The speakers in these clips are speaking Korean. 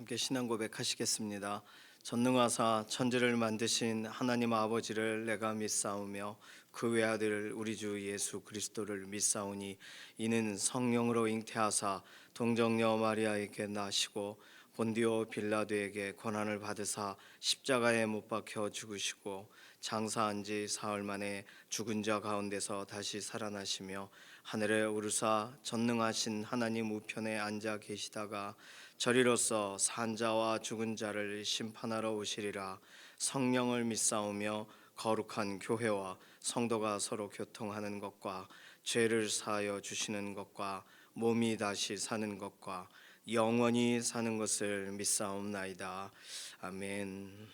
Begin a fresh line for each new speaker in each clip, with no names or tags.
함께 신앙 고백하시겠습니다. 전능하사 천지를 만드신 하나님 아버지를 내가 믿사오며 그 외아들 우리 주 예수 그리스도를 믿사오니 이는 성령으로 잉태하사 동정녀 마리아에게 나시고 본디오 빌라도에게 고난을 받으사 십자가에 못 박혀 죽으시고 장사한 지 사흘 만에 죽은 자 가운데서 다시 살아나시며 하늘에 오르사 전능하신 하나님 우편에 앉아 계시다가 저리로서 산자와 죽은 자를 심판하러 오시리라. 성령을 믿사오며 거룩한 교회와 성도가 서로 교통하는 것과 죄를 사하여 주시는 것과 몸이 다시 사는 것과 영원히 사는 것을 믿사옵나이다. 아멘.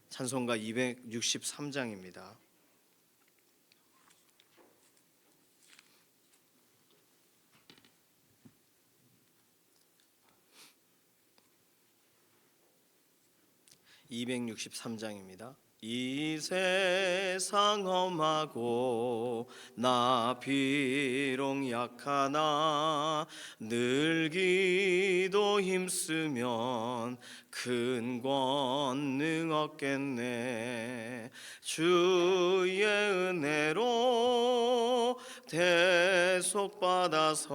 찬송가 263장입니다. 이 세상 험하고 나 비록 약하나 늘 기도 힘쓰면 큰 권능 얻겠네. 주의 은혜로 대속받아서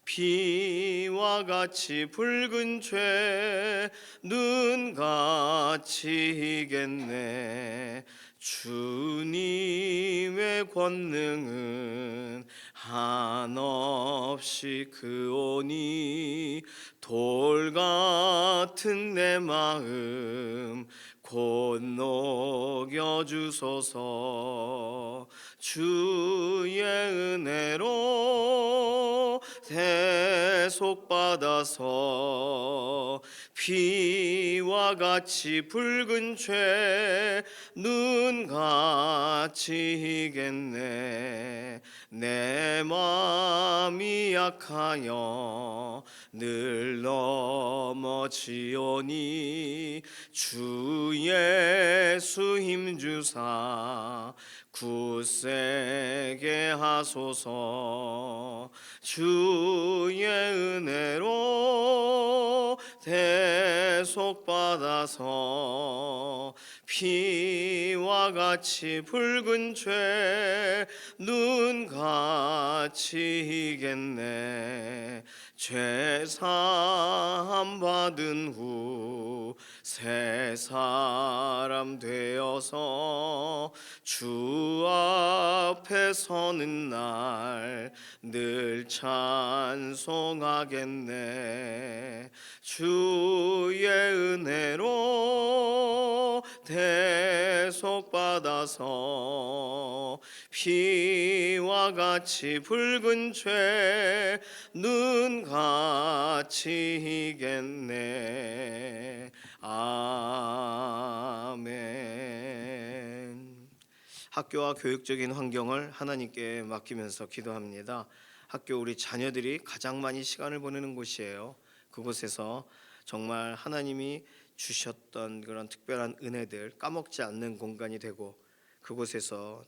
피와 같이 붉은 죄 눈같이 이겠네. 주님의 권능은 한없이 크오니 돌 같은 내 마음 곧 녹여주소서. 주의 은혜로 대속받아서 피와 같이 붉은 죄 눈같이 이겠네. 내 마음이 약하여 늘 넘어지오니 주 예수 힘주사 굳세게 하소서. 주의 은혜로 대속받아서 피와 같이 붉은 죄 눈같이 이겠네. 죄 사함 받은 후 새 사람 되어서 주 앞에 서는 날 늘 찬송하겠네. 주의 은혜로 대속받아서 피와 같이 붉은 죄 눈같이 이겠네. 아멘. 학교와 교육적인 환경을 하나님께 맡기면서 기도합니다. 학교 우리 자녀들이 가장 많이 시간을 보내는 곳이에요. 그곳에서 정말 하나님이 주셨던 그런 특별한 은혜들 까먹지 않는 공간이 되고, 그곳에서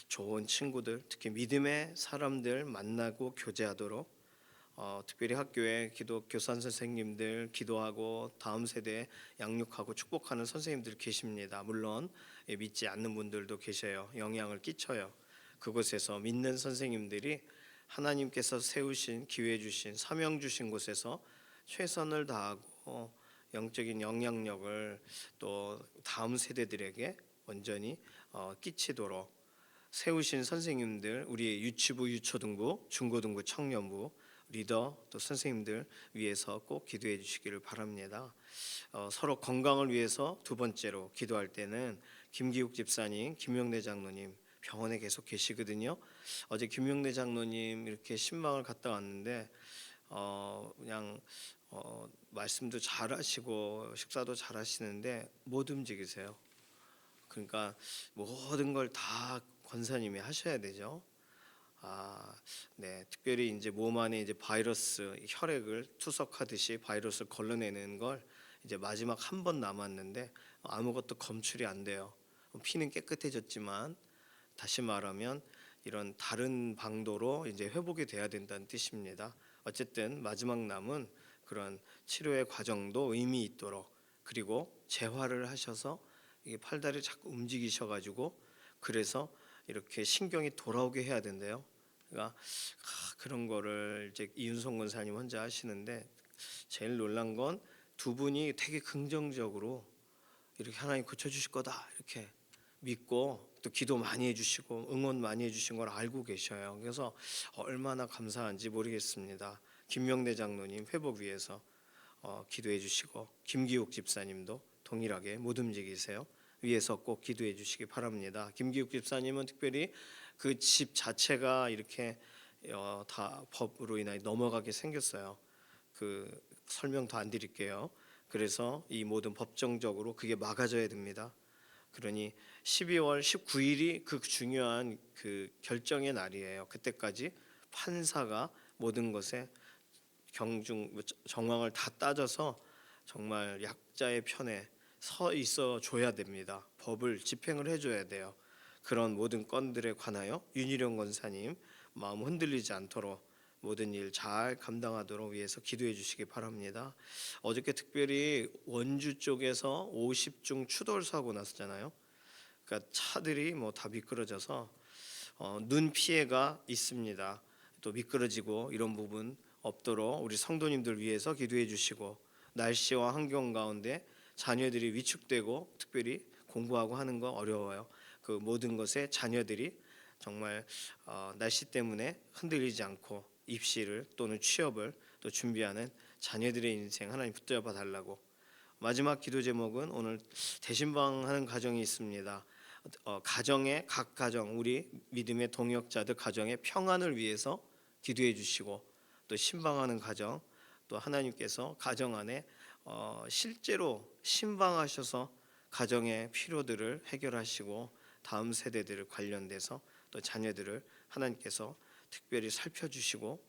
좋은 친구들, 특히 믿음의 사람들 만나고 교제하도록 특별히 학교에 교산 선생님들 기도하고 다음 세대 양육하고 축복하는 선생님들 계십니다. 물론 믿지 않는 분들도 계셔요. 영향을 끼쳐요. 그곳에서 믿는 선생님들이 하나님께서 세우신, 기회 주신, 사명 주신 곳에서 최선을 다하고 영적인 영향력을 또 다음 세대들에게 온전히 끼치도록 세우신 선생님들, 우리 유치부, 유초등부, 중고등부, 청년부 리더 또 선생님들 위해서 꼭 기도해 주시기를 바랍니다. 서로 건강을 위해서 두 번째로 기도할 때는 김기욱 집사님, 김용래 장로님 병원에 계속 계시거든요. 어제 김용래 장로님 이렇게 신방을 갔다 왔는데 그냥 말씀도 잘하시고 식사도 잘하시는데 못 움직이세요. 그러니까 모든 걸 다 권사님이 하셔야 되죠. 네, 특별히 이제 몸 안에 이제 바이러스, 혈액을 투석하듯이 바이러스를 걸러내는 걸 이제 마지막 한 번 남았는데 아무것도 검출이 안 돼요. 피는 깨끗해졌지만 다시 말하면 이런 다른 방도로 이제 회복이 돼야 된다는 뜻입니다. 어쨌든 마지막 남은 그런 치료의 과정도 의미 있도록, 그리고 재활을 하셔서 이게 팔다리 자꾸 움직이셔가지고 그래서 이렇게 신경이 돌아오게 해야 된대요. 그러니까 그런 거를 이제 이윤성 권사님 혼자 하시는데 제일 놀란 건 두 분이 되게 긍정적으로 이렇게 하나님 고쳐주실 거다 이렇게 믿고 또 기도 많이 해주시고 응원 많이 해주신 걸 알고 계셔요. 그래서 얼마나 감사한지 모르겠습니다. 김명대 장로님 회복 위해서 기도해 주시고 김기욱 집사님도 동일하게 못 움직이세요. 위에서 꼭 기도해 주시기 바랍니다. 김기욱 집사님은 특별히 그 집 자체가 이렇게 다 법으로 인하여 넘어가게 생겼어요. 그 설명 더 안 드릴게요. 그래서 이 모든 법정적으로 그게 막아져야 됩니다. 그러니 12월 19일이 그 중요한 그 결정의 날이에요. 그때까지 판사가 모든 것에 정황을 다 따져서 정말 약자의 편에 서 있어 줘야 됩니다. 법을 집행을 해줘야 돼요. 그런 모든 건들에 관하여 윤희령 권사님 마음 흔들리지 않도록 모든 일 잘 감당하도록 위해서 기도해 주시기 바랍니다. 어저께 특별히 원주 쪽에서 50중 추돌 사고 났었잖아요. 그러니까 차들이 뭐 다 미끄러져서 눈 피해가 있습니다. 또 미끄러지고 이런 부분 없도록 우리 성도님들 위해서 기도해 주시고, 날씨와 환경 가운데 자녀들이 위축되고 특별히 공부하고 하는 거 어려워요. 그 모든 것에 자녀들이 정말 날씨 때문에 흔들리지 않고 입시를 또는 취업을 또 준비하는 자녀들의 인생 하나님 붙잡아 달라고. 마지막 기도 제목은 오늘 대신방하는 가정이 있습니다. 가정의 각 가정 우리 믿음의 동역자들 가정의 평안을 위해서 기도해 주시고, 또 신방하는 가정 또 하나님께서 가정 안에 실제로 신방하셔서 가정의 필요들을 해결하시고 다음 세대들을 관련돼서 또 자녀들을 하나님께서 특별히 살펴주시고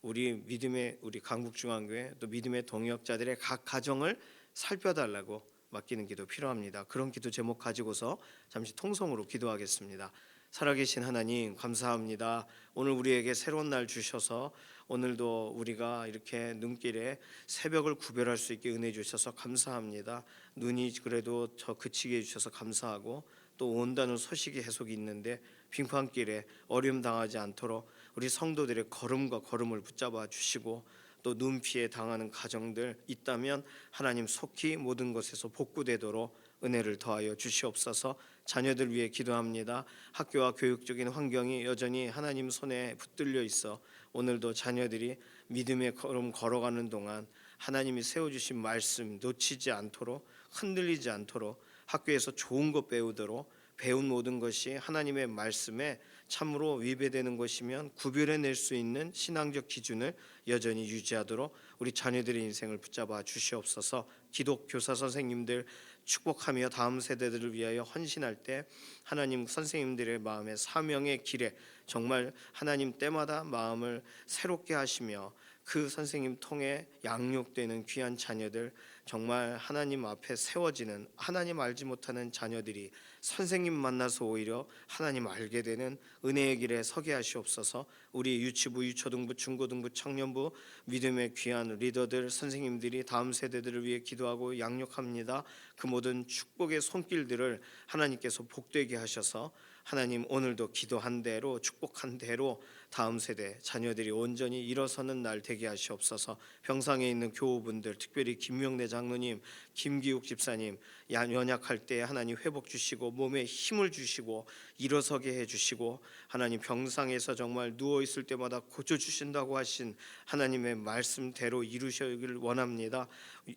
우리 믿음의 우리 강북중앙교회 또 믿음의 동역자들의 각 가정을 살펴달라고 맡기는 기도 필요합니다. 그런 기도 제목 가지고서 잠시 통성으로 기도하겠습니다. 살아계신 하나님 감사합니다. 오늘 우리에게 새로운 날 주셔서 오늘도 우리가 이렇게 눈길에 새벽을 구별할 수 있게 은혜 주셔서 감사합니다. 눈이 그래도 저 그치게 해주셔서 감사하고, 또 온다는 소식이 계속 있는데 빙판길에 어려움 당하지 않도록 우리 성도들의 걸음과 걸음을 붙잡아 주시고, 또 눈피해 당하는 가정들 있다면 하나님 속히 모든 것에서 복구되도록 은혜를 더하여 주시옵소서. 자녀들 위해 기도합니다. 학교와 교육적인 환경이 여전히 하나님 손에 붙들려 있어 오늘도 자녀들이 믿음의 걸음 걸어가는 동안 하나님이 세워주신 말씀 놓치지 않도록, 흔들리지 않도록 학교에서 좋은 것 배우도록, 배운 모든 것이 하나님의 말씀에 참으로 위배되는 것이면 구별해낼 수 있는 신앙적 기준을 여전히 유지하도록 우리 자녀들의 인생을 붙잡아 주시옵소서. 기독 교사 선생님들 축복하며 다음 세대들을 위하여 헌신할 때 하나님 선생님들의 마음의 사명의 길에 정말 하나님 때마다 마음을 새롭게 하시며 그 선생님 통해 양육되는 귀한 자녀들, 정말 하나님 앞에 세워지는 하나님 알지 못하는 자녀들이 선생님 만나서 오히려 하나님 알게 되는 은혜의 길에 서게 하시옵소서. 우리 유치부, 유초등부, 중고등부, 청년부 믿음의 귀한 리더들 선생님들이 다음 세대들을 위해 기도하고 양육합니다. 그 모든 축복의 손길들을 하나님께서 복되게 하셔서 하나님 오늘도 기도한 대로 축복한 대로 다음 세대 자녀들이 온전히 일어서는 날 되게 하시옵소서. 병상에 있는 교우분들, 특별히 김명래 장로님, 김기욱 집사님 연약할 때 하나님 회복 주시고 몸에 힘을 주시고 일어서게 해주시고, 하나님 병상에서 정말 누워있을 때마다 고쳐주신다고 하신 하나님의 말씀대로 이루시기를 원합니다.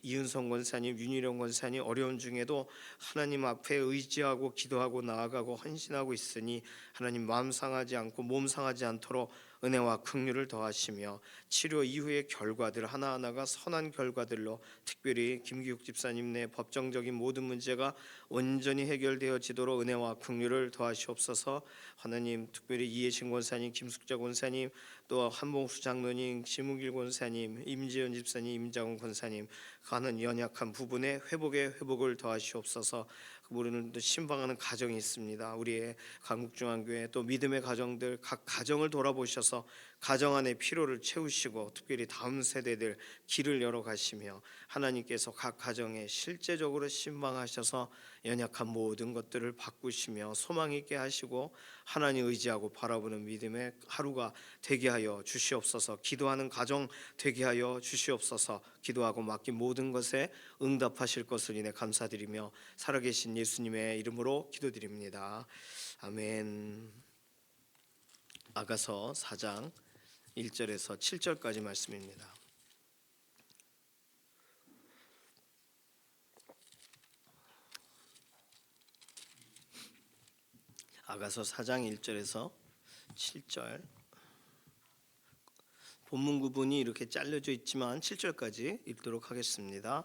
이은성 권사님, 윤희령 권사님 어려운 중에도 하나님 앞에 의지하고 기도하고 나아가고 헌신하고 있으니 하나님 마음 상하지 않고 몸 상하지 않도록 은혜와 긍휼을 더하시며 치료 이후의 결과들 하나하나가 선한 결과들로, 특별히 김기욱 집사님 내 법정적인 모든 문제가 온전히 해결되어지도록 은혜와 긍휼을 더하시옵소서. 하나님 특별히 이해신 권사님, 김숙자 권사님, 또 한봉수 장로님, 심우길 권사님, 임지연 집사님, 임장훈 권사님 가는 연약한 부분에 회복의 회복을 더하시옵소서. 우리는 또 신방하는 가정이 있습니다. 우리의 강북중앙교회 또 믿음의 가정들 각 가정을 돌아보셔서 가정 안의 피로를 채우시고 특별히 다음 세대들 길을 열어 가시며 하나님께서 각 가정에 실제적으로 신방하셔서 연약한 모든 것들을 바꾸시며 소망 있게 하시고 하나님 의지하고 바라보는 믿음의 하루가 되게 하여 주시옵소서. 기도하는 가정 되게 하여 주시옵소서. 기도하고 맡긴 모든 것에 응답하실 것을 인해 감사드리며 살아계신 예수님의 이름으로 기도드립니다. 아멘. 아가서 4장 1절에서 7절까지 말씀입니다. 아가서 4장 1절에서 7절. 본문 구분이 이렇게 잘려져 있지만 7절까지 읽도록 하겠습니다.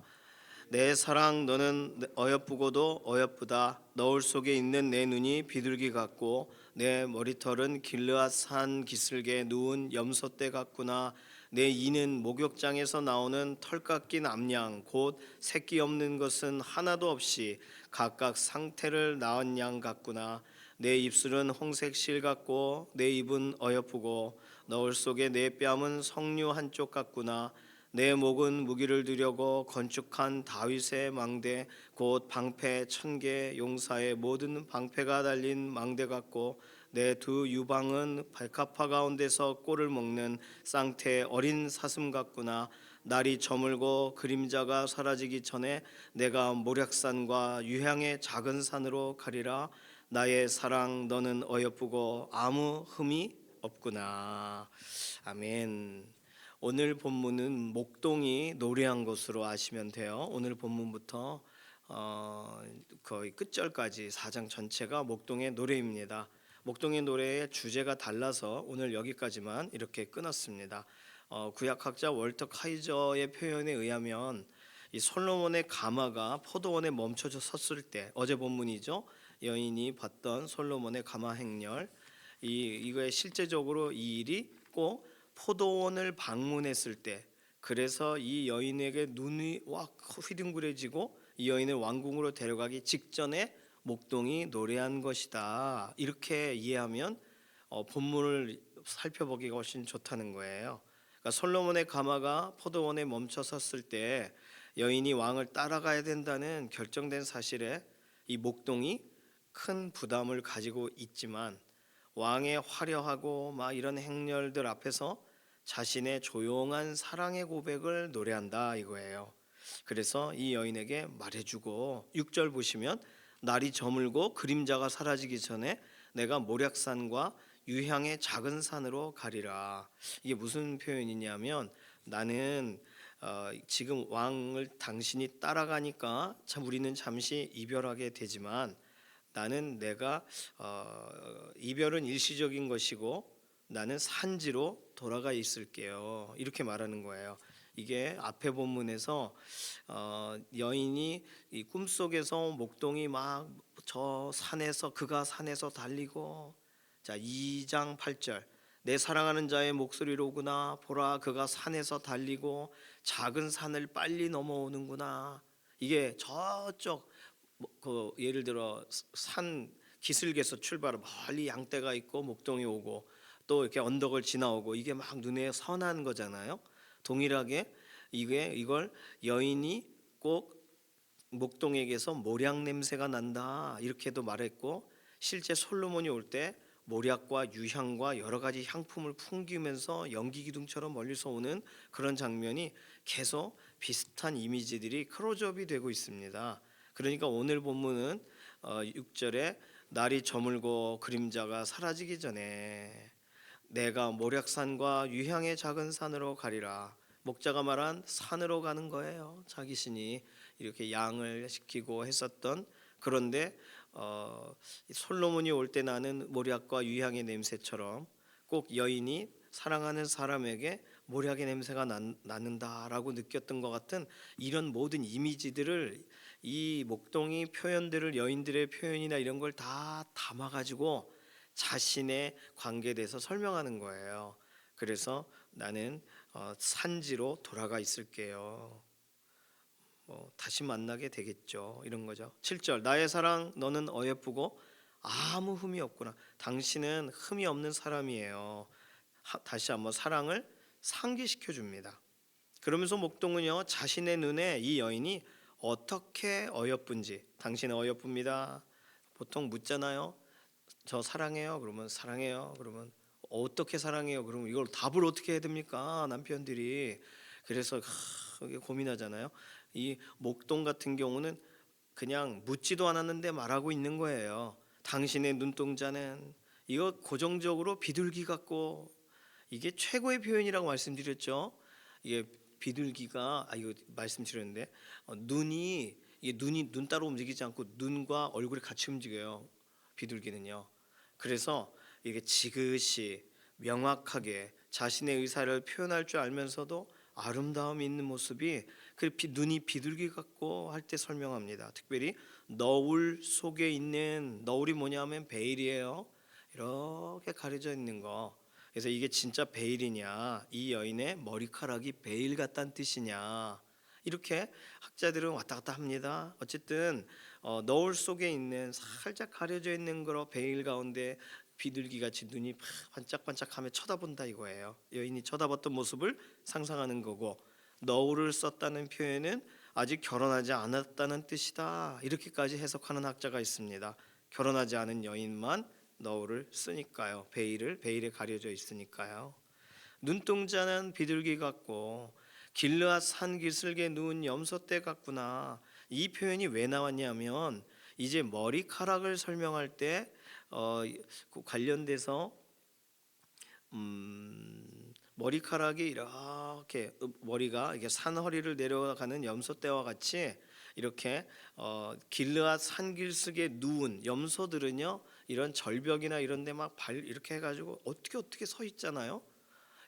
내 사랑 너는 어여쁘고도 어여쁘다. 너울 속에 있는 내 눈이 비둘기 같고 내 머리털은 길르앗 산 기슭에 누운 염소떼 같구나. 내 이는 목욕장에서 나오는 털 깎인 암양 곧 새끼 없는 것은 하나도 없이 각각 상태를 낳은 양 같구나. 내 입술은 홍색 실 같고 내 입은 어여쁘고 너울 속에 내 뺨은 석류 한쪽 같구나. 내 목은 무기를 두려고 건축한 다윗의 망대 곧 방패 1000개 용사의 모든 방패가 달린 망대 같고 내 두 유방은 백합화 가운데서 꼴을 먹는 쌍태 어린 사슴 같구나. 날이 저물고 그림자가 사라지기 전에 내가 모략산과 유향의 작은 산으로 가리라. 나의 사랑 너는 어여쁘고 아무 흠이 없구나. 아멘. 오늘 본문은 목동이 노래한 것으로 아시면 돼요. 오늘 본문부터 거의 끝절까지 4장 전체가 목동의 노래입니다. 목동의 노래의 주제가 달라서 오늘 여기까지만 이렇게 끊었습니다. 구약학자 월터 카이저의 표현에 의하면 이 솔로몬의 가마가 포도원에 멈춰져 섰을 때, 어제 본문이죠. 여인이 봤던 솔로몬의 가마 행렬, 이거에 실제적으로 이 일이 꼭 포도원을 방문했을 때, 그래서 이 여인에게 눈이 확 휘둥그레지고 이 여인을 왕궁으로 데려가기 직전에 목동이 노래한 것이다. 이렇게 이해하면 본문을 살펴보기가 훨씬 좋다는 거예요. 그러니까 솔로몬의 가마가 포도원에 멈춰 섰을 때 여인이 왕을 따라가야 된다는 결정된 사실에 이 목동이 큰 부담을 가지고 있지만 왕의 화려하고 막 이런 행렬들 앞에서 자신의 조용한 사랑의 고백을 노래한다 이거예요. 그래서 이 여인에게 말해주고 6절 보시면 날이 저물고 그림자가 사라지기 전에 내가 모략산과 유향의 작은 산으로 가리라. 이게 무슨 표현이냐면 나는 지금 왕을 당신이 따라가니까 참 우리는 잠시 이별하게 되지만 나는 내가 이별은 일시적인 것이고 나는 산지로 돌아가 있을게요. 이렇게 말하는 거예요. 이게 앞에 본문에서 여인이 이 꿈속에서 목동이 막 저 산에서 그가 산에서 달리고 자 2장 8절 내 사랑하는 자의 목소리로구나 보라 그가 산에서 달리고 작은 산을 빨리 넘어오는구나. 이게 저쪽 그 예를 들어 산 기슭에서 출발해 멀리 양떼가 있고 목동이 오고 또 이렇게 언덕을 지나오고 이게 막 눈에 선한 거잖아요. 동일하게 이걸 여인이 꼭 목동에게서 모략 냄새가 난다 이렇게도 말했고 실제 솔로몬이 올 때 모략과 유향과 여러 가지 향품을 풍기면서 연기 기둥처럼 멀리서 오는 그런 장면이 계속 비슷한 이미지들이 크로즈업이 되고 있습니다. 그러니까 오늘 본문은 6절에 날이 저물고 그림자가 사라지기 전에 내가 모략산과 유향의 작은 산으로 가리라. 목자가 말한 산으로 가는 거예요. 자기 신이 이렇게 양을 시키고 했었던. 그런데 솔로몬이 올 때 나는 모략과 유향의 냄새처럼 꼭 여인이 사랑하는 사람에게 모략의 냄새가 나는다라고 느꼈던 것 같은 이런 모든 이미지들을 이 목동이 표현들을 여인들의 표현이나 이런 걸 다 담아가지고 자신의 관계에 대해서 설명하는 거예요. 그래서 나는 산지로 돌아가 있을게요. 다시 만나게 되겠죠. 이런 거죠. 7절 나의 사랑 너는 어여쁘고 아무 흠이 없구나. 당신은 흠이 없는 사람이에요. 다시 한번 사랑을 상기시켜 줍니다. 그러면서 목동은요 자신의 눈에 이 여인이 어떻게 어여쁜지 당신은 어여쁩니다. 보통 묻잖아요. 저 사랑해요. 그러면 사랑해요. 그러면 어떻게 사랑해요? 그러면 이걸 답을 어떻게 해야 됩니까? 남편들이. 그래서 이게 고민하잖아요. 이 목동 같은 경우는 그냥 묻지도 않았는데 말하고 있는 거예요. 당신의 눈동자는 이거 고정적으로 비둘기 같고 이게 최고의 표현이라고 말씀드렸죠. 이게 비둘기가 이거 말씀드렸는데 눈이 이게 눈이 눈 따로 움직이지 않고 눈과 얼굴이 같이 움직여요. 비둘기는요. 그래서 이게 지그시 명확하게 자신의 의사를 표현할 줄 알면서도 아름다움이 있는 모습이 그 눈이 비둘기 같고 할 때 설명합니다. 특별히 너울 속에 있는 너울이 뭐냐면 베일이에요. 이렇게 가려져 있는 거. 그래서 이게 진짜 베일이냐, 이 여인의 머리카락이 베일 같다는 뜻이냐, 이렇게 학자들은 왔다 갔다 합니다. 어쨌든 너울 속에 있는 살짝 가려져 있는 거로 베일 가운데 비둘기 같이 눈이 반짝반짝하며 쳐다본다 이거예요. 여인이 쳐다봤던 모습을 상상하는 거고, 너울을 썼다는 표현은 아직 결혼하지 않았다는 뜻이다, 이렇게까지 해석하는 학자가 있습니다. 결혼하지 않은 여인만 너울을 쓰니까요. 베일에 가려져 있으니까요. 눈동자는 비둘기 같고 길르앗 산 기슭에 누운 염소떼 같구나. 이 표현이 왜 나왔냐면 이제 머리카락을 설명할 때 그 관련돼서 머리카락이 이렇게 머리가 이게 산허리를 내려가는 염소떼와 같이 이렇게 길르앗 산길슭에 누운 염소들은요 이런 절벽이나 이런 데 막 발 이렇게 해가지고 어떻게 서 있잖아요.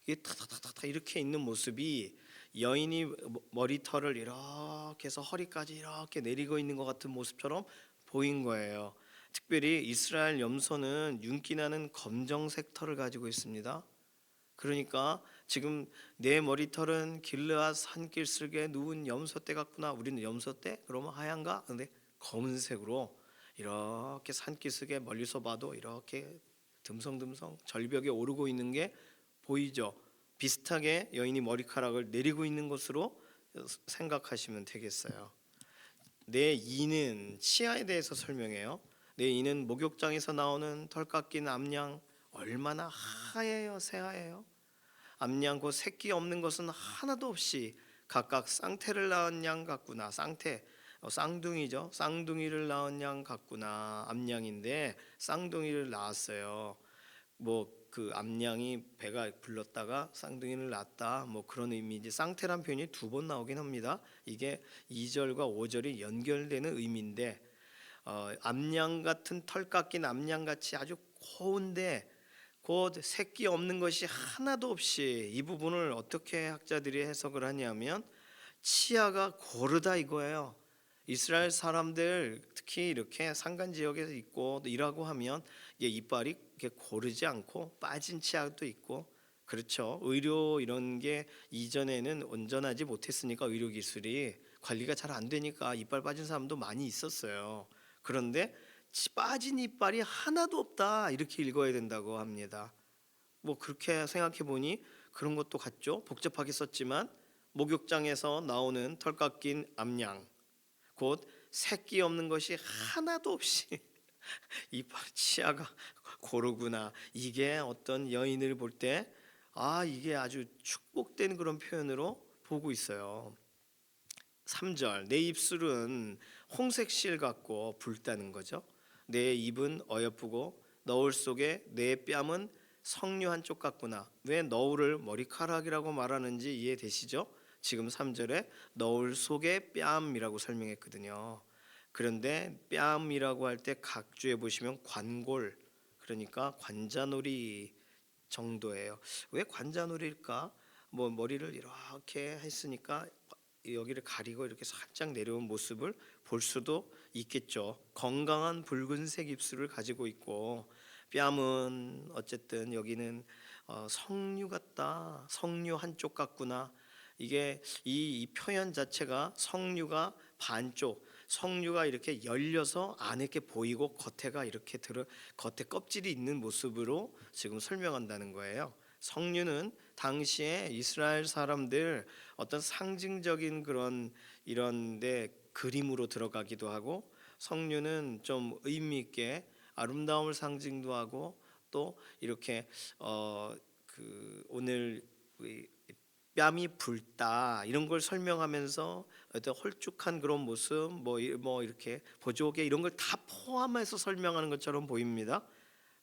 이게 탁탁탁탁 이렇게 있는 모습이 여인이 머리털을 이렇게 해서 허리까지 이렇게 내리고 있는 것 같은 모습처럼 보인 거예요. 특별히 이스라엘 염소는 윤기 나는 검정색 털을 가지고 있습니다. 그러니까 지금 내 머리털은 길르앗 산길슭에 누운 염소떼 같구나. 우리는 염소떼? 그러면 하얀가? 근데 검은색으로 이렇게 산길슭에 멀리서 봐도 이렇게 듬성듬성 절벽에 오르고 있는 게 보이죠. 비슷하게 여인이 머리카락을 내리고 있는 것으로 생각하시면 되겠어요. 내 이는 치아에 대해서 설명해요. 내 이는 목욕장에서 나오는 털 깎인 암양 얼마나 하얘요, 새하얘요. 암양 곧 새끼 없는 것은 하나도 없이 각각 쌍태를 낳은 양 같구나. 쌍태, 쌍둥이죠. 쌍둥이를 낳은 양 같구나. 암양인데 쌍둥이를 낳았어요. 뭐 그 암양이 배가 불렀다가 쌍둥이를 낳았다, 뭐 그런 의미인지 쌍태란 표현이 두 번 나오긴 합니다. 이게 2절과 5절이 연결되는 의미인데 암양 같은 털 깎인 암양 같이 아주 고운데 곧 새끼 없는 것이 하나도 없이, 이 부분을 어떻게 학자들이 해석을 하냐면 치아가 고르다 이거예요. 이스라엘 사람들 특히 이렇게 산간 지역에서 있고 일하고 하면 이게 이빨이 이렇게 고르지 않고 빠진 치아도 있고, 그렇죠. 의료 이런 게 이전에는 온전하지 못했으니까 의료 기술이 관리가 잘 안 되니까 이빨 빠진 사람도 많이 있었어요. 그런데 빠진 이빨이 하나도 없다 이렇게 읽어야 된다고 합니다. 뭐 그렇게 생각해 보니 그런 것도 같죠. 복잡하게 썼지만 목욕장에서 나오는 털 깎인 암양 곧 새끼 없는 것이 하나도 없이 이빨 치아가 고르구나. 이게 어떤 여인을 볼 때 이게 아주 축복된 그런 표현으로 보고 있어요. 3절 내 입술은 홍색 실 같고 붉다는 거죠. 내 입은 어여쁘고 너울 속에 내 뺨은 석류 한쪽 같구나. 왜 너울을 머리카락이라고 말하는지 이해되시죠? 지금 3절에 너울 속의 뺨이라고 설명했거든요. 그런데 뺨이라고 할 때 각주에 보시면 관골, 그러니까 관자놀이 정도예요. 왜 관자놀이일까? 뭐 머리를 이렇게 했으니까 여기를 가리고 이렇게 살짝 내려온 모습을 볼 수도 있겠죠. 건강한 붉은색 입술을 가지고 있고 뺨은 어쨌든 여기는 석류 같다, 석류 한쪽 같구나. 이게 이 표현 자체가 석류가 반쪽, 석류가 이렇게 열려서 안에 게 보이고 겉에가 이렇게 겉에 껍질이 있는 모습으로 지금 설명한다는 거예요. 성류는 당시에 이스라엘 사람들 어떤 상징적인 그런 이런데 그림으로 들어가기도 하고, 성류는 좀 의미 있게 아름다움을 상징도 하고, 또 이렇게 오늘 우리 뺨이 붉다 이런 걸 설명하면서 어떤 홀쭉한 그런 모습, 뭐 이렇게 보조개 이런 걸 다 포함해서 설명하는 것처럼 보입니다.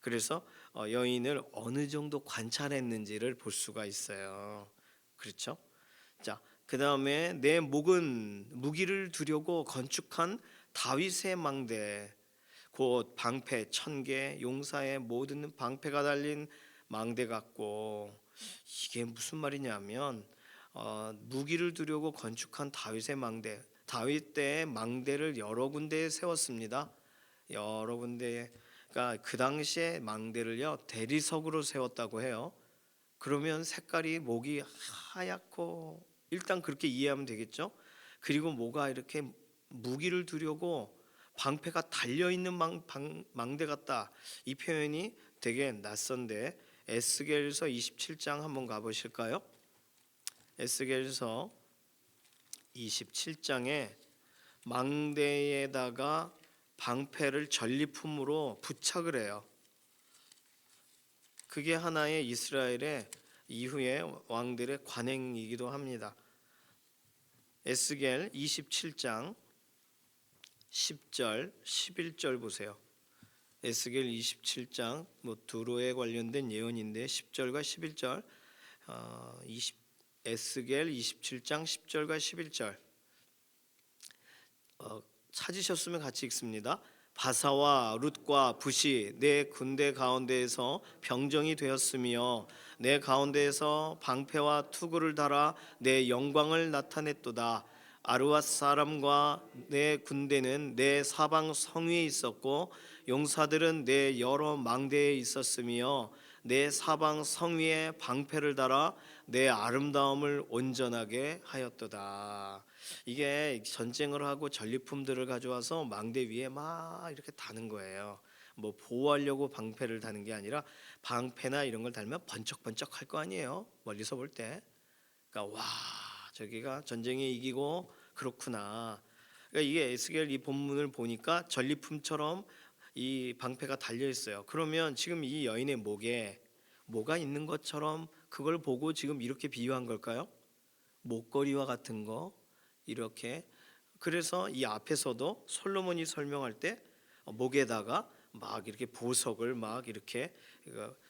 그래서 여인을 어느 정도 관찰했는지를 볼 수가 있어요. 그렇죠? 자, 그 다음에 내 목은 무기를 두려고 건축한 다윗의 망대, 곧 방패 1000개, 용사의 모든 방패가 달린 망대 같고, 이게 무슨 말이냐면 무기를 두려고 건축한 다윗의 망대, 다윗 때의 망대를 여러 군데에 세웠습니다. 여러 군데에. 그러니까 그 당시에 망대를요 대리석으로 세웠다고 해요. 그러면 색깔이 목이 하얗고, 일단 그렇게 이해하면 되겠죠. 그리고 뭐가 이렇게 무기를 두려고 방패가 달려있는 망대 같다, 이 표현이 되게 낯선데, 에스겔서 27장 한번 가보실까요? 에스겔서 27장에 망대에다가 방패를 전리품으로 부착을 해요. 그게 하나의 이스라엘의 이후의 왕들의 관행이기도 합니다. 에스겔 27장 10절 11절 보세요. 에스겔 27장 두로에 관련된 예언인데 10절과 11절, 에스겔 27장 10절과 11절 찾으셨으면 같이 읽습니다. 바사와 룻과 붓이 내 군대 가운데에서 병정이 되었으며 내 가운데에서 방패와 투구를 달아 내 영광을 나타냈도다. 아르왓 사람과 내 군대는 내 사방 성위에 있었고 용사들은 내 여러 망대에 있었으며 내 사방 성위에 방패를 달아 내 아름다움을 온전하게 하였도다. 이게 전쟁을 하고 전리품들을 가져와서 망대 위에 막 이렇게 다는 거예요. 뭐 보호하려고 방패를 다는 게 아니라, 방패나 이런 걸 달면 번쩍번쩍 할 거 아니에요, 멀리서 볼 때. 그러니까 와, 저기가 전쟁에 이기고 그렇구나. 그러니까 이게 에스겔 이 본문을 보니까 전리품처럼 이 방패가 달려 있어요. 그러면 지금 이 여인의 목에 뭐가 있는 것처럼 그걸 보고 지금 이렇게 비유한 걸까요? 목걸이와 같은 거 이렇게. 그래서 이 앞에서도 솔로몬이 설명할 때 목에다가 막 이렇게 보석을 막 이렇게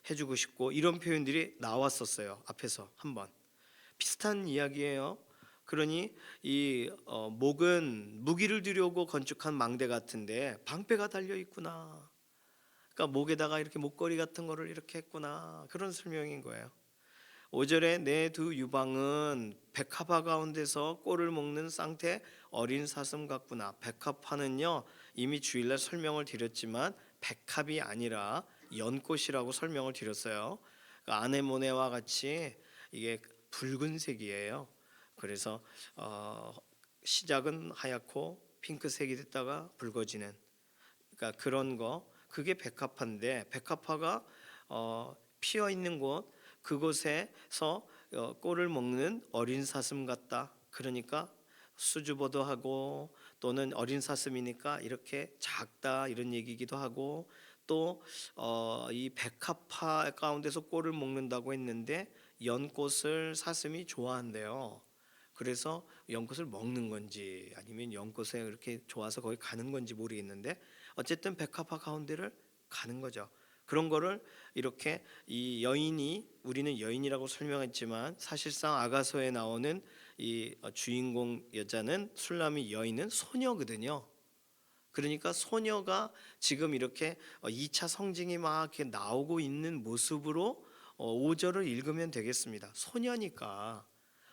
해주고 싶고 이런 표현들이 나왔었어요. 앞에서 한번 비슷한 이야기예요. 그러니 이 목은 무기를 두려고 건축한 망대 같은데 방패가 달려 있구나. 그러니까 목에다가 이렇게 목걸이 같은 거를 이렇게 했구나, 그런 설명인 거예요. 5절에 내 두 유방은 백합화 가운데서 꼴을 먹는 쌍태 어린 사슴 같구나. 백합화는요 이미 주일날 설명을 드렸지만 백합이 아니라 연꽃이라고 설명을 드렸어요. 그러니까 아네모네와 같이 이게 붉은색이에요. 그래서 시작은 하얗고 핑크색이 됐다가 붉어지는, 그러니까 그런 거, 그게 백합화인데, 백합화가 피어 있는 곳, 그곳에서 꼴을 먹는 어린 사슴 같다. 그러니까 수줍어도하고, 또는 어린 사슴이니까 이렇게 작다, 이런 얘기기도 하고, 또 이 백합화 가운데서 꼴을 먹는다고 했는데 연꽃을 사슴이 좋아한대요. 그래서 연꽃을 먹는 건지 아니면 연꽃에 그렇게 좋아서 거기 가는 건지 모르겠는데, 어쨌든 백합화 가운데를 가는 거죠. 그런 거를 이렇게 이 여인이, 우리는 여인이라고 설명했지만 사실상 아가서에 나오는 이 주인공 여자는, 술람이 여인은 소녀거든요. 그러니까 소녀가 지금 이렇게 2차 성징이 막 이렇게 나오고 있는 모습으로 5절을 읽으면 되겠습니다. 소녀니까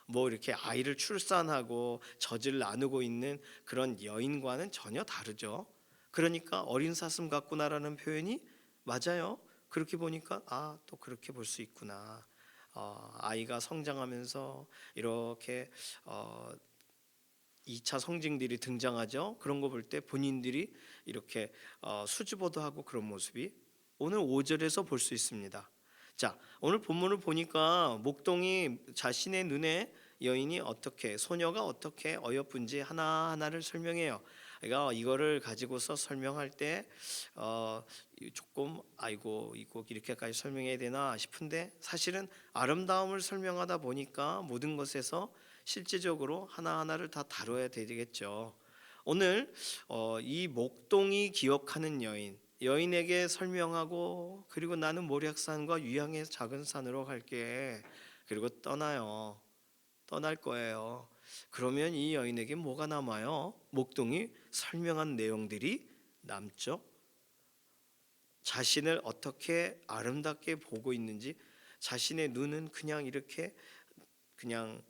뭐 이렇게 아이를 출산하고 젖을 나누고 있는 그런 여인과는 전혀 다르죠. 그러니까 어린 사슴 같구나라는 표현이 맞아요. 그렇게 보니까 또 그렇게 볼 수 있구나. 아이가 성장하면서 이렇게 2차 성징들이 등장하죠. 그런 거 볼 때 본인들이 이렇게 수줍어도 하고 그런 모습이 오늘 5절에서 볼 수 있습니다. 자, 오늘 본문을 보니까 목동이 자신의 눈에 여인이 어떻게 소녀가 어떻게 어여쁜지 하나하나를 설명해요. 그러니까 이거를 가지고서 설명할 때 조금 아이고 이거 이렇게까지 설명해야 되나 싶은데 사실은 아름다움을 설명하다 보니까 모든 것에서 실제적으로 하나하나를 다 다뤄야 되겠죠. 오늘 이 목동이 기억하는 여인에게 설명하고 그리고 나는 모략산과 유향의 작은 산으로 갈게. 그리고 떠날 거예요. 그러면 이 여인에게 뭐가 남아요? 목동이 설명한 내용들이 남죠. 자신을 어떻게 아름답게 보고 있는지, 자신의 눈은 그냥 이렇게 그냥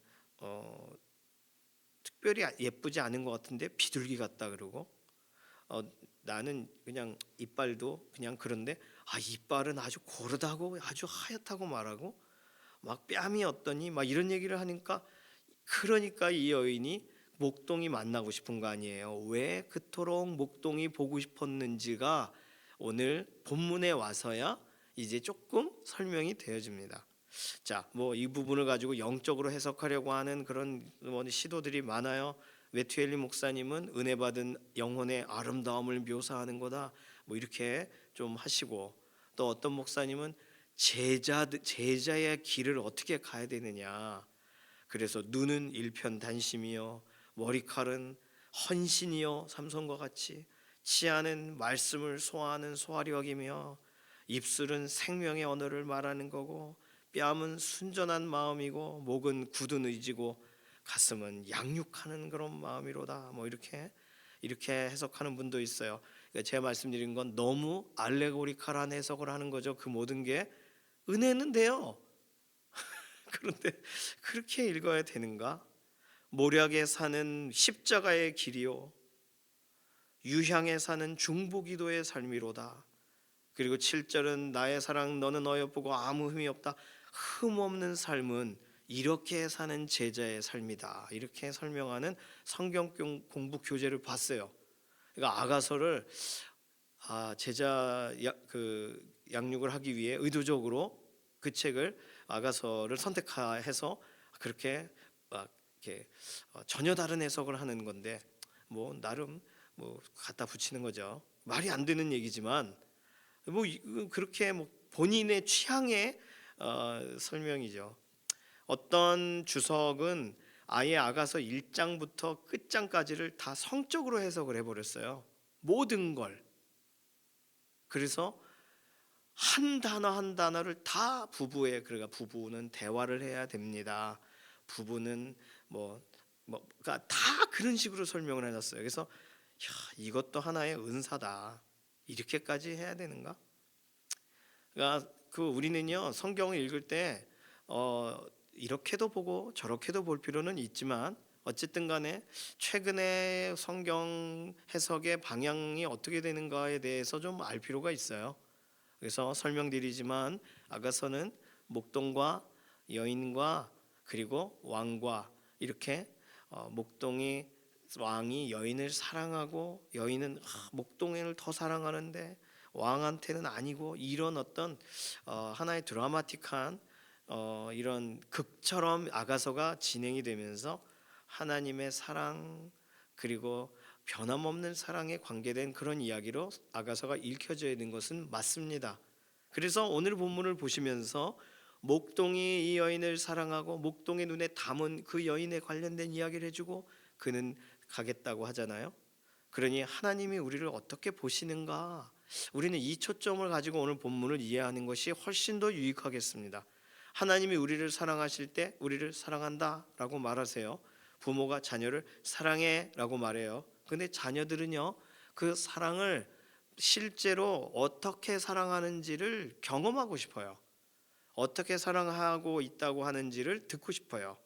특별히 예쁘지 않은 것 같은데 비둘기 같다 그러고, 나는 그냥 이빨도 그냥 그런데 이빨은 아주 고르다고 아주 하얗다고 말하고, 막 뺨이 어떠니 막 이런 얘기를 하니까, 그러니까 이 여인이 목동이 만나고 싶은 거 아니에요. 왜 그토록 목동이 보고 싶었는지가 오늘 본문에 와서야 이제 조금 설명이 되어집니다. 자, 뭐 이 부분을 가지고 영적으로 해석하려고 하는 그런 시도들이 많아요. 웨투엘리 목사님은 은혜 받은 영혼의 아름다움을 묘사하는 거다, 뭐 이렇게 좀 하시고, 또 어떤 목사님은 제자의 길을 어떻게 가야 되느냐, 그래서 눈은 일편단심이요 머리칼은 헌신이요 삼손과 같이, 치아는 말씀을 소화하는 소화력이며, 입술은 생명의 언어를 말하는 거고, 뺨은 순전한 마음이고, 목은 굳은 의지고, 가슴은 양육하는 그런 마음이로다. 뭐 이렇게 해석하는 분도 있어요. 그러니까 제가 말씀드린 건 너무 알레고리칼한 해석을 하는 거죠. 그 모든 게 은혜는 돼요. 그런데 그렇게 읽어야 되는가? 모략에 사는 십자가의 길이요 유향에 사는 중보기도의 삶이로다. 그리고 7절은 나의 사랑 너는 어여쁘고 아무 흠이 없다. 흠 없는 삶은 이렇게 사는 제자의 삶이다. 이렇게 설명하는 성경 공부 교재를 봤어요. 그러니까 아가서를 제자 양육을 하기 위해 의도적으로 그 책을 아가서를 선택해서 그렇게 막 이렇게 전혀 다른 해석을 하는 건데, 뭐 나름 뭐 갖다 붙이는 거죠. 말이 안 되는 얘기지만 뭐 그렇게 뭐 본인의 취향의 설명이죠. 어떤 주석은 아예 아가서 1장부터 끝장까지를 다 성적으로 해석을 해버렸어요. 모든 걸. 그래서 한 단어 한 단어를 다 그러니까 부부는 대화를 해야 됩니다. 부부는 그러니까 다 그런 식으로 설명을 해놨어요. 그래서 이것도 하나의 은사다. 이렇게까지 해야 되는가? 그러니까 우리는요 성경을 읽을 때 이렇게도 보고 저렇게도 볼 필요는 있지만, 어쨌든 간에 최근에 성경 해석의 방향이 어떻게 되는가에 대해서 좀 알 필요가 있어요. 그래서 설명드리지만 아가서는 목동과 여인과 그리고 왕과 이렇게 왕이 여인을 사랑하고 여인은 목동인을 더 사랑하는데 왕한테는 아니고, 이런 어떤 하나의 드라마틱한 이런 극처럼 아가서가 진행이 되면서 하나님의 사랑 그리고 변함없는 사랑에 관계된 그런 이야기로 아가서가 읽혀져 있는 것은 맞습니다. 그래서 오늘 본문을 보시면서 목동이 이 여인을 사랑하고 목동의 눈에 담은 그 여인에 관련된 이야기를 해주고 그는 가겠다고 하잖아요. 그러니 하나님이 우리를 어떻게 보시는가, 우리는 이 초점을 가지고 오늘 본문을 이해하는 것이 훨씬 더 유익하겠습니다. 하나님이 우리를 사랑하실 때 우리를 사랑한다 라고 말하세요. 부모가 자녀를 사랑해 라고 말해요. 근데 자녀들은요 그 사랑을 실제로 어떻게 사랑하는지를 경험하고 싶어요. 어떻게 사랑하고 있다고 하는지를 듣고 싶어요.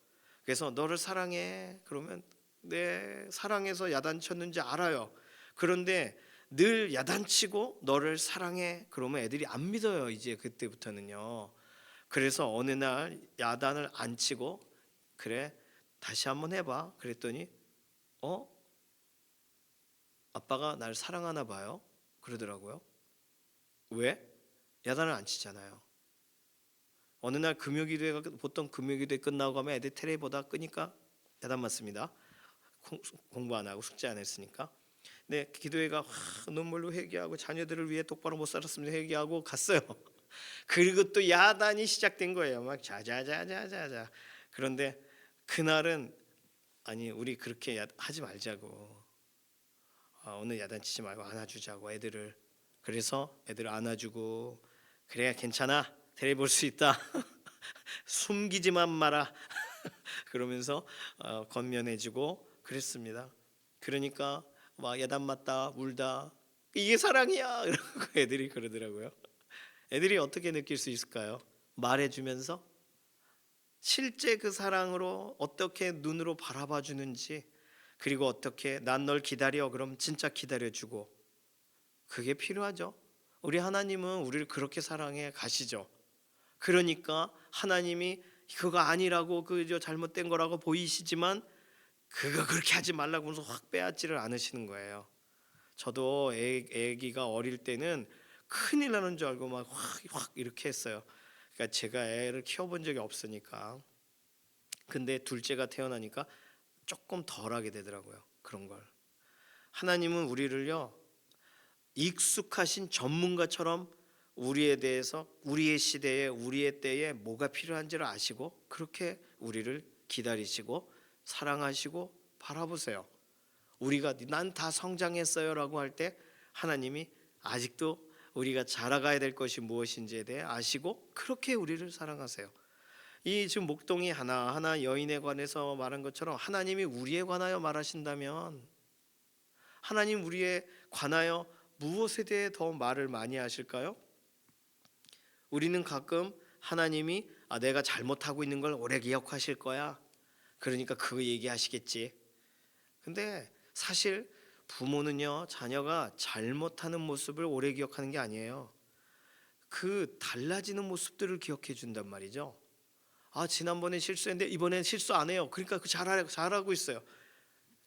그래서 너를 사랑해 그러면 내 사랑해서 야단쳤는지 알아요. 그런데 늘 야단치고 너를 사랑해 그러면 애들이 안 믿어요. 이제 그때부터는요. 그래서 어느 날 야단을 안 치고 그래 다시 한번 해봐 그랬더니 아빠가 날 사랑하나 봐요 그러더라고요. 왜? 야단을 안 치잖아요. 어느 날 금요기도회가 보통 금요기도회 끝나고 가면 애들 테레비보다 끄니까 야단 맞습니다. 공부 안 하고 숙제 안 했으니까. 네, 기도회가 눈물로 회개하고 자녀들을 위해 똑바로 못 살았습니다. 회개하고 갔어요. 그리고 또 야단이 시작된 거예요. 막 자자자자자자. 그런데 그날은 아니 우리 그렇게 하지 말자고. 오늘 야단치지 말고 안아주자고 애들을. 그래서 애들 안아주고 그래야 괜찮아. 테레비 볼 수 있다. 숨기지만 마라. 그러면서 건면해주고 그랬습니다. 그러니까 막 야단 맞다 울다 이게 사랑이야. 이러고 애들이 그러더라고요. 애들이 어떻게 느낄 수 있을까요? 말해주면서 실제 그 사랑으로 어떻게 눈으로 바라봐 주는지, 그리고 어떻게 난 널 기다려 그럼 진짜 기다려주고, 그게 필요하죠. 우리 하나님은 우리를 그렇게 사랑해 가시죠. 그러니까 하나님이 그거 아니라고 그저 잘못된 거라고 보이시지만 그거 그렇게 하지 말라고 해서 확 빼앗지를 않으시는 거예요. 저도 애기가 어릴 때는 큰일 나는 줄 알고 막 확 이렇게 했어요. 그러니까 제가 애를 키워본 적이 없으니까. 근데 둘째가 태어나니까 조금 덜하게 되더라고요. 그런 걸. 하나님은 우리를요 익숙하신 전문가처럼 우리에 대해서 우리의 시대에 우리의 때에 뭐가 필요한지를 아시고 그렇게 우리를 기다리시고 사랑하시고 바라보세요. 우리가 난 다 성장했어요라고 할 때 하나님이 아직도 우리가 자라가야 될 것이 무엇인지에 대해 아시고 그렇게 우리를 사랑하세요. 이 지금 목동이 하나하나 여인에 관해서 말한 것처럼 하나님이 우리에 관하여 말하신다면 하나님 우리에 관하여 무엇에 대해 더 말을 많이 하실까요? 우리는 가끔 하나님이 내가 잘못하고 있는 걸 오래 기억하실 거야. 그러니까 그거 얘기하시겠지. 근데 사실 부모는요 자녀가 잘못하는 모습을 오래 기억하는 게 아니에요. 그 달라지는 모습들을 기억해 준단 말이죠. 지난번에 실수했는데 이번엔 실수 안 해요. 그러니까 그 잘하고 있어요.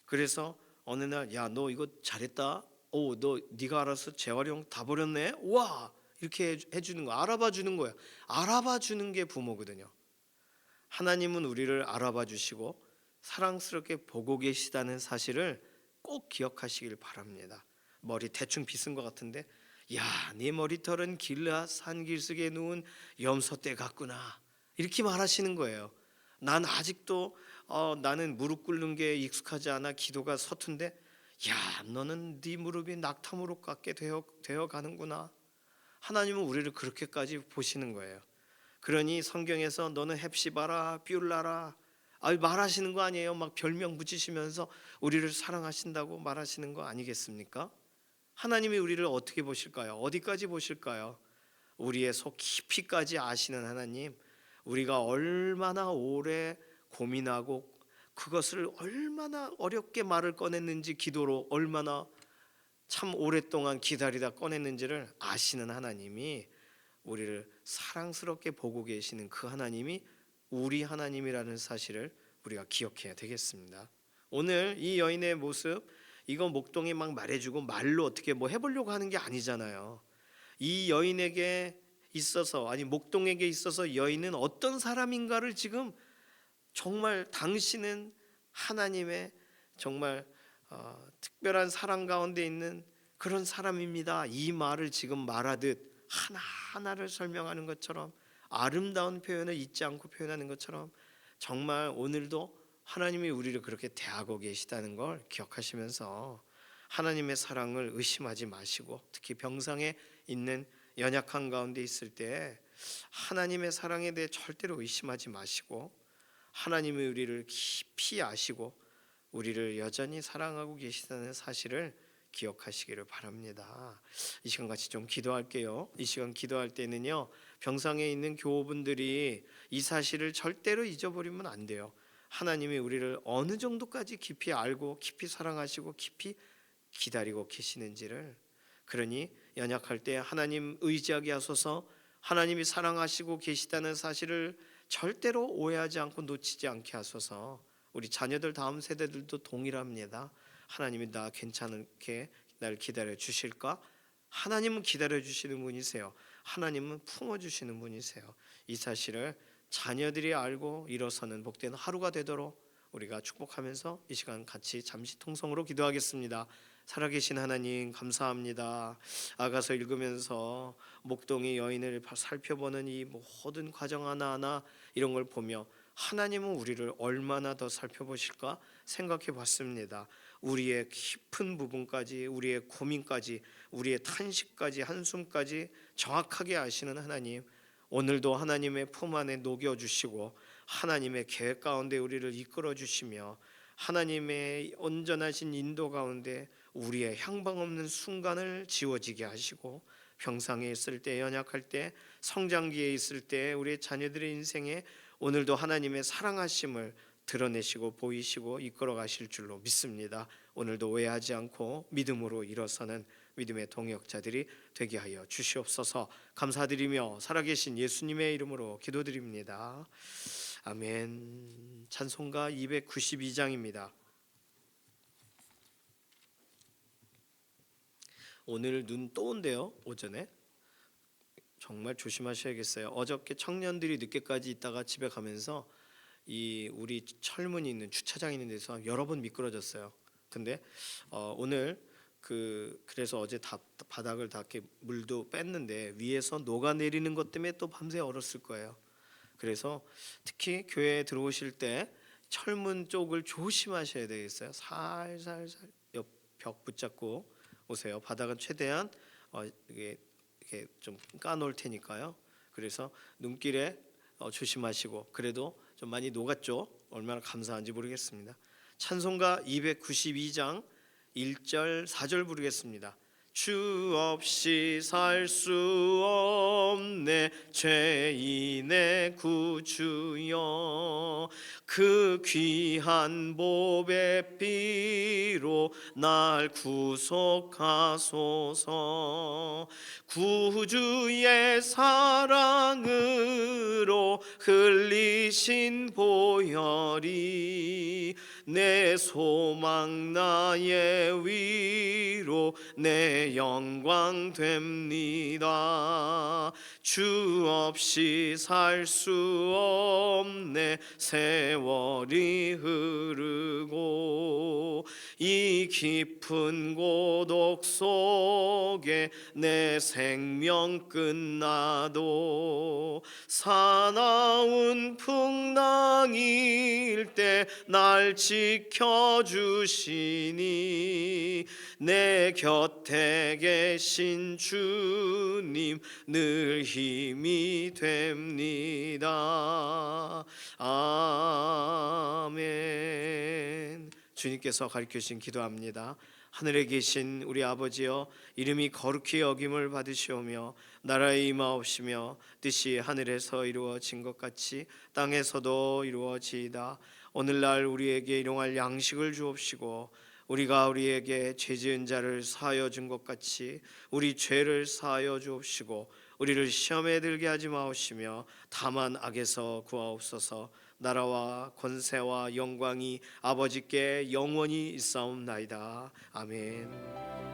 그래서 어느 날 야 너 이거 잘했다. 너 네가 알아서 재활용 다 버렸네. 와 이렇게 해주는 거, 알아봐 주는 거예요. 알아봐 주는 게 부모거든요. 하나님은 우리를 알아봐 주시고 사랑스럽게 보고 계시다는 사실을 꼭 기억하시길 바랍니다. 머리 대충 빗은 것 같은데 야 네 머리털은 길라 산길석에 누운 염소떼 같구나 이렇게 말하시는 거예요. 난 아직도 나는 무릎 꿇는 게 익숙하지 않아 기도가 서툰데 야 너는 네 무릎이 낙타 무릎 같게 되어 가는구나. 하나님은 우리를 그렇게까지 보시는 거예요. 그러니 성경에서 너는 헵시바라 뷸라라 말하시는 거 아니에요. 막 별명 붙이시면서 우리를 사랑하신다고 말하시는 거 아니겠습니까? 하나님이 우리를 어떻게 보실까요? 어디까지 보실까요? 우리의 속 깊이까지 아시는 하나님, 우리가 얼마나 오래 고민하고 그것을 얼마나 어렵게 말을 꺼냈는지, 기도로 얼마나 참 오랫동안 기다리다 꺼냈는지를 아시는 하나님이 우리를 사랑스럽게 보고 계시는 그 하나님이 우리 하나님이라는 사실을 우리가 기억해야 되겠습니다. 오늘 이 여인의 모습, 이거 목동이 막 말해주고 말로 어떻게 뭐 해보려고 하는 게 아니잖아요. 이 여인에게 있어서, 아니 목동에게 있어서 여인은 어떤 사람인가를 지금 정말 당신은 하나님의 정말 특별한 사랑 가운데 있는 그런 사람입니다. 이 말을 지금 말하듯 하나하나를 설명하는 것처럼, 아름다운 표현을 잊지 않고 표현하는 것처럼 정말 오늘도 하나님이 우리를 그렇게 대하고 계시다는 걸 기억하시면서 하나님의 사랑을 의심하지 마시고, 특히 병상에 있는 연약한 가운데 있을 때 하나님의 사랑에 대해 절대로 의심하지 마시고 하나님이 우리를 깊이 아시고 우리를 여전히 사랑하고 계시다는 사실을 기억하시기를 바랍니다. 이 시간 같이 좀 기도할게요. 이 시간 기도할 때는요 병상에 있는 교우분들이 이 사실을 절대로 잊어버리면 안 돼요. 하나님이 우리를 어느 정도까지 깊이 알고 깊이 사랑하시고 깊이 기다리고 계시는지를, 그러니 연약할 때 하나님 의지하게 하소서. 하나님이 사랑하시고 계시다는 사실을 절대로 오해하지 않고 놓치지 않게 하소서. 우리 자녀들 다음 세대들도 동일합니다. 하나님이 나 괜찮게 날 기다려 주실까? 하나님은 기다려주시는 분이세요. 하나님은 품어주시는 분이세요. 이 사실을 자녀들이 알고 일어서는 복된 하루가 되도록 우리가 축복하면서 이 시간 같이 잠시 통성으로 기도하겠습니다. 살아계신 하나님 감사합니다. 아가서 읽으면서 목동의 여인을 살펴보는 이 모든 과정 하나하나 이런 걸 보며 하나님은 우리를 얼마나 더 살펴보실까 생각해 봤습니다. 우리의 깊은 부분까지, 우리의 고민까지, 우리의 탄식까지, 한숨까지 정확하게 아시는 하나님, 오늘도 하나님의 품 안에 녹여주시고 하나님의 계획 가운데 우리를 이끌어 주시며 하나님의 온전하신 인도 가운데 우리의 향방 없는 순간을 지워지게 하시고 병상에 있을 때, 연약할 때, 성장기에 있을 때 우리의 자녀들의 인생에 오늘도 하나님의 사랑하심을 드러내시고 보이시고 이끌어 가실 줄로 믿습니다. 오늘도 오해하지 않고 믿음으로 일어서는 믿음의 동역자들이 되게 하여 주시옵소서. 감사드리며 살아계신 예수님의 이름으로 기도드립니다. 아멘. 찬송가 292장입니다. 오늘 눈 또 온대요. 오전에 정말 조심하셔야겠어요. 어저께 청년들이 늦게까지 있다가 집에 가면서 이 우리 철문이 있는 주차장 있는 데서 여러 번 미끄러졌어요. 근데 오늘 그래서 어제 다 바닥을 다 이렇게 물도 뺐는데 위에서 녹아 내리는 것 때문에 또 밤새 얼었을 거예요. 그래서 특히 교회에 들어오실 때 철문 쪽을 조심하셔야 되겠어요. 살살살 옆 벽 붙잡고 오세요. 바닥은 최대한 이게 좀 까놓을 테니까요. 그래서 눈길에 조심하시고, 그래도 좀 많이 녹았죠. 얼마나 감사한지 모르겠습니다. 찬송가 292장 1절 4절 부르겠습니다. 주 없이 살 수 없네 죄인의 구주여, 그 귀한 보배 피로 날 구속하소서. 구주의 사랑으로 흘리신 보혈이 내 소망 나의 위로 내 영광 됩니다. 주 없이 살 수 없네 세월이 흐르고 이 깊은 고독 속에 내 생명 끝나도 사나운 풍랑일 때 날 지켜주시니 내 곁에 계신 주님 늘 힘이 됩니다. 아멘. 주님께서 가르쳐주신 기도합니다. 하늘에 계신 우리 아버지여, 이름이 거룩히 여김을 받으시오며 나라의 임하옵시며 뜻이 하늘에서 이루어진 것 같이 땅에서도 이루어지이다. 오늘날 우리에게 일용할 양식을 주옵시고 우리가 우리에게 죄 지은 자를 사하여 준 것 같이 우리 죄를 사하여 주옵시고 우리를 시험에 들게 하지 마옵시며 다만 악에서 구하옵소서. 나라와 권세와 영광이 아버지께 영원히 있사옵나이다. 아멘.